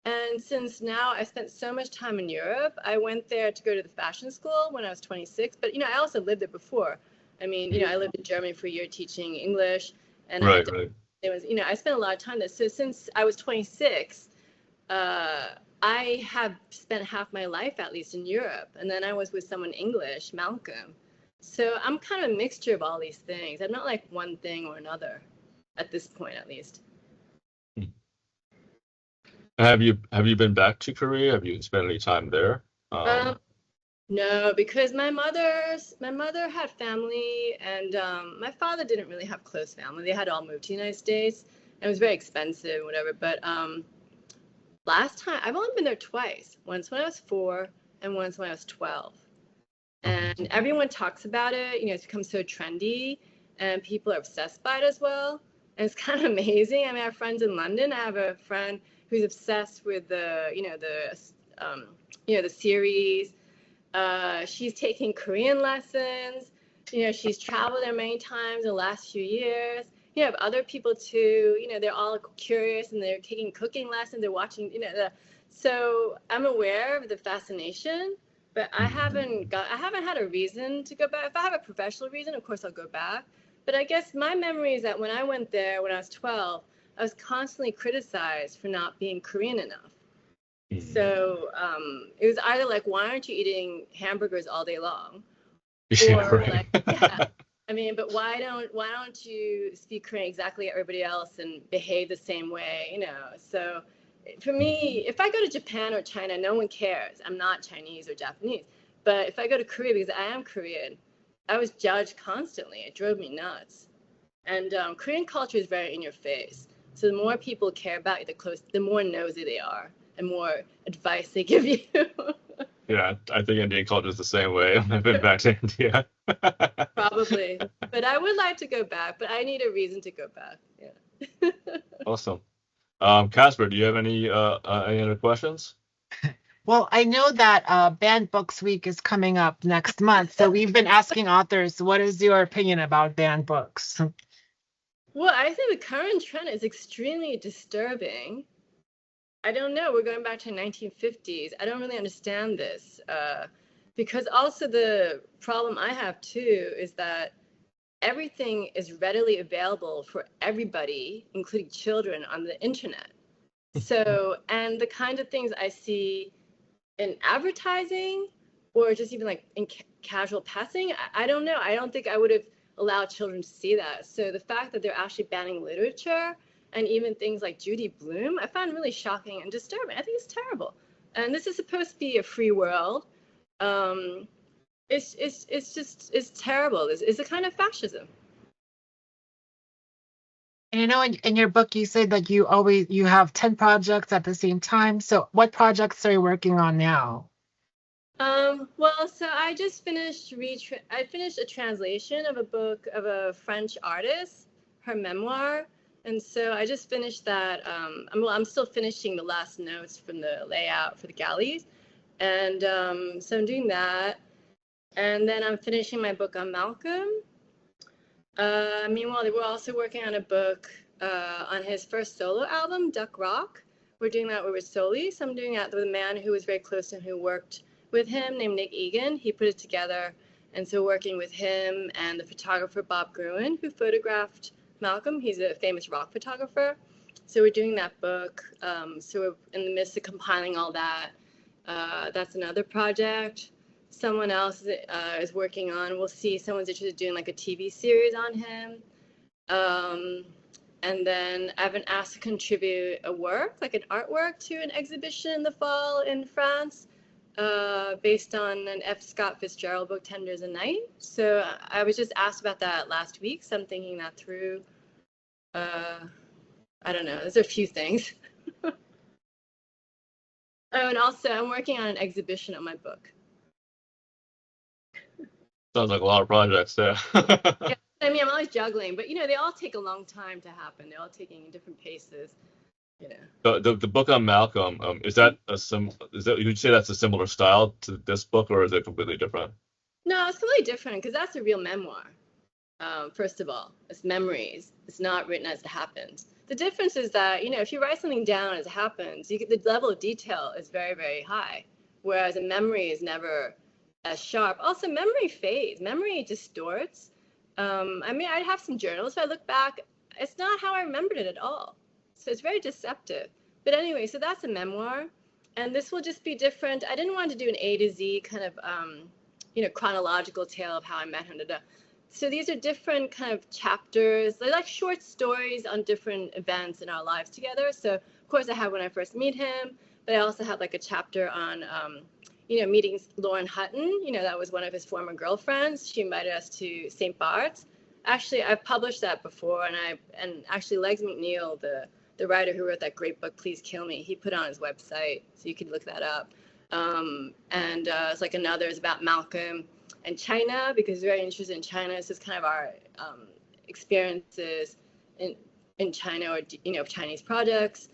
And since now I spent so much time in Europe, I went there to go to the fashion school when I was 26. But, I also lived there before. I lived in Germany for a year teaching English. And Right. I spent a lot of time there. So since I was 26, I have spent half my life at least in Europe. And then I was with someone English, Malcolm. So I'm kind of a mixture of all these things. I'm not like one thing or another at this point, at least. Have you been back to Korea? Have you spent any time there? No, because my mother had family, and my father didn't really have close family. They had all moved to the United States, and it was very expensive, whatever. But last time, I've only been there twice. Once when I was 4, and once when I was 12. And everyone talks about it. It's become so trendy, and people are obsessed by it as well. And it's kind of amazing. I have friends in London. I have a friend who's obsessed with the series. She's taking Korean lessons. She's traveled there many times in the last few years. I have other people too. They're all curious and they're taking cooking lessons. They're watching. So I'm aware of the fascination, but I haven't had a reason to go back. If I have a professional reason, of course I'll go back. But I guess my memory is that when I went there when I was 12, I was constantly criticized for not being Korean enough. So it was either like, why aren't you eating hamburgers all day long? Or like, yeah. But why don't you speak Korean exactly like everybody else and behave the same way? So for me, if I go to Japan or China, no one cares. I'm not Chinese or Japanese. But if I go to Korea, because I am Korean, I was judged constantly. It drove me nuts. And Korean culture is very in your face. So the more people care about you, the more nosy they are, and more advice they give you. Yeah, I think Indian culture is the same way. I've been back to India. Probably. But I would like to go back, but I need a reason to go back. Yeah. Awesome. Casper, do you have any other questions? Well, I know that Banned Books Week is coming up next month, so we've been asking authors, what is your opinion about banned books? Well, I think the current trend is extremely disturbing. I don't know. We're going back to the 1950s. I don't really understand this. Because also the problem I have too is that everything is readily available for everybody, including children, on the internet. So, and the kind of things I see in advertising or just even like in casual passing, I don't know. I don't think I would have allowed children to see that. So the fact that they're actually banning literature and even things like Judy Blume, I find really shocking and disturbing. I think it's terrible. And this is supposed to be a free world. Um, it's terrible. It's a kind of fascism. And I know in your book you said that you have 10 projects at the same time. So what projects are you working on now? Well, so I just finished I finished a translation of a book of a French artist, her memoir, and so I just finished that. I'm still finishing the last notes from the layout for the galleys, and so I'm doing that, and then I'm finishing my book on Malcolm. Meanwhile, we're also working on a book on his first solo album, Duck Rock. We're doing that with Rizzoli. So I'm doing that with a man who was very close to him, who worked with him, named Nick Egan. He put it together. And so working with him and the photographer Bob Gruen, who photographed Malcolm. He's a famous rock photographer. So we're doing that book. So we're in the midst of compiling all that. That's another project. Someone else is working on. We'll see. Someone's interested in doing like a TV series on him. And then I've been asked to contribute a work, like an artwork, to an exhibition in the fall in France, based on an F. Scott Fitzgerald book, Tenders a Night. So I was just asked about that last week, so I'm thinking that through. I don't know. There's a few things. Oh, and also I'm working on an exhibition of my book. Sounds like a lot of projects there. Yeah, I mean, I'm always juggling, but they all take a long time to happen. They're all taking different paces. The book on Malcolm, is that you'd say that's a similar style to this book, or is it completely different? No, it's completely different because that's a real memoir. First of all, it's memories. It's not written as it happens. The difference is that, if you write something down as it happens, the level of detail is very, very high, whereas a memory is never as sharp. Also, memory fades. Memory distorts. I have some journals. If I look back, it's not how I remembered it at all. So it's very deceptive. But anyway, so that's a memoir. And this will just be different. I didn't want to do an A to Z kind of, chronological tale of how I met him. So these are different kind of chapters. They're like short stories on different events in our lives together. So of course I have when I first meet him, but I also have like a chapter on, meeting Lauren Hutton. That was one of his former girlfriends. She invited us to St. Bart's. Actually, I've published that before, and actually Legs McNeil, the writer who wrote that great book, Please Kill Me, he put it on his website, so you could look that up. It's like another is about Malcolm and China, because he's very interested in China. This is kind of our experiences in China, or Chinese projects.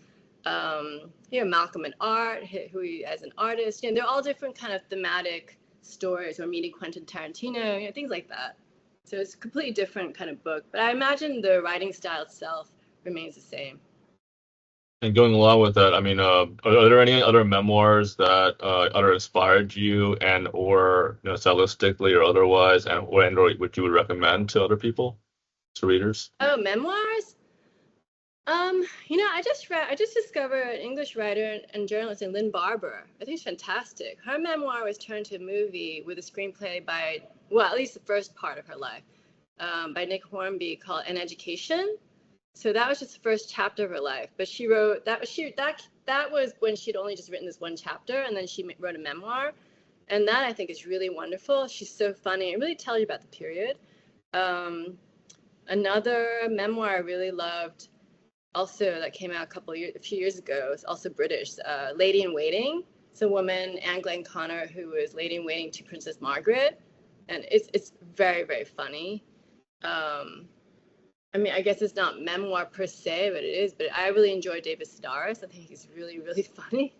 Malcolm and art, who he as an artist. They're all different kind of thematic stories, or meeting Quentin Tarantino, things like that. So it's a completely different kind of book, but I imagine the writing style itself remains the same. And going along with that, I mean, are there any other memoirs that other inspired you, and or stylistically or otherwise, and or which you would recommend to other people, to readers? Oh, memoirs? I just discovered an English writer and journalist named Lynn Barber. I think it's fantastic. Her memoir was turned to a movie with a screenplay by, well, at least the first part of her life, by Nick Hornby, called An Education. So that was just the first chapter of her life. But she wrote that was when she'd only just written this one chapter, and then she wrote a memoir, and that I think is really wonderful. She's so funny. It really tells you about the period. Another memoir I really loved, also that came out a few years ago, it's also British, Lady in Waiting It's a woman, Anne Glenconner, who is lady in waiting to Princess Margaret, and it's very, very funny. I mean, I guess it's not memoir per se, but it is. But I really enjoy David Sedaris. I think he's really, really funny.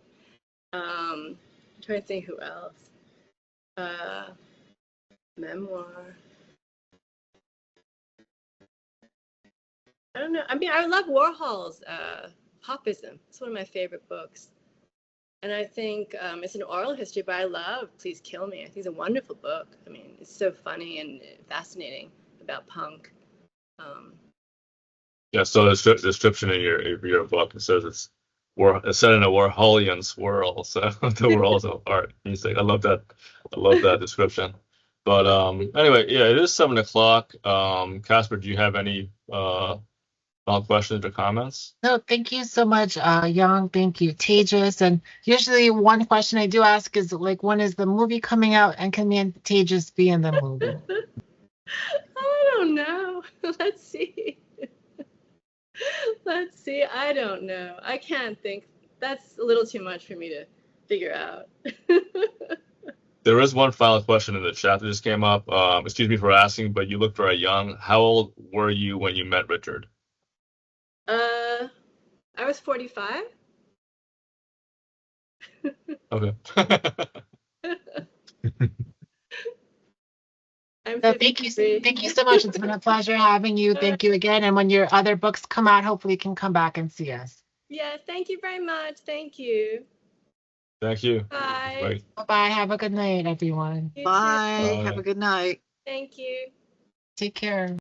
I'm trying to think who else. Memoir. I don't know. I mean, I love Warhol's Popism. It's one of my favorite books. And I think it's an oral history, but I love Please Kill Me. I think it's a wonderful book. I mean, it's so funny and fascinating about punk. Yeah, so the description in your book, it says it's set in a Warholian swirl, so the worlds of art, music. I love that description. But anyway, yeah, it is 7 o'clock. Casper, do you have any final questions or comments? No, thank you so much, Young. Thank you, Tejas. And usually one question I do ask is like, when is the movie coming out and can me and Tejas be in the movie? I don't know. Let's see. Let's see. I don't know. I can't think. That's a little too much for me to figure out. There is one final question in the chat that just came up. Excuse me for asking, but you look very young. How old were you when you met Richard? I was 45. Okay. I'm So 53. thank you so much. It's been a pleasure having you. Thank you again. And when your other books come out, hopefully you can come back and see us. Yes, thank you very much. Thank you. Thank you. Bye. Great. Bye-bye. Have a good night, everyone. You too. Bye. Bye. Have a good night. Thank you. Take care.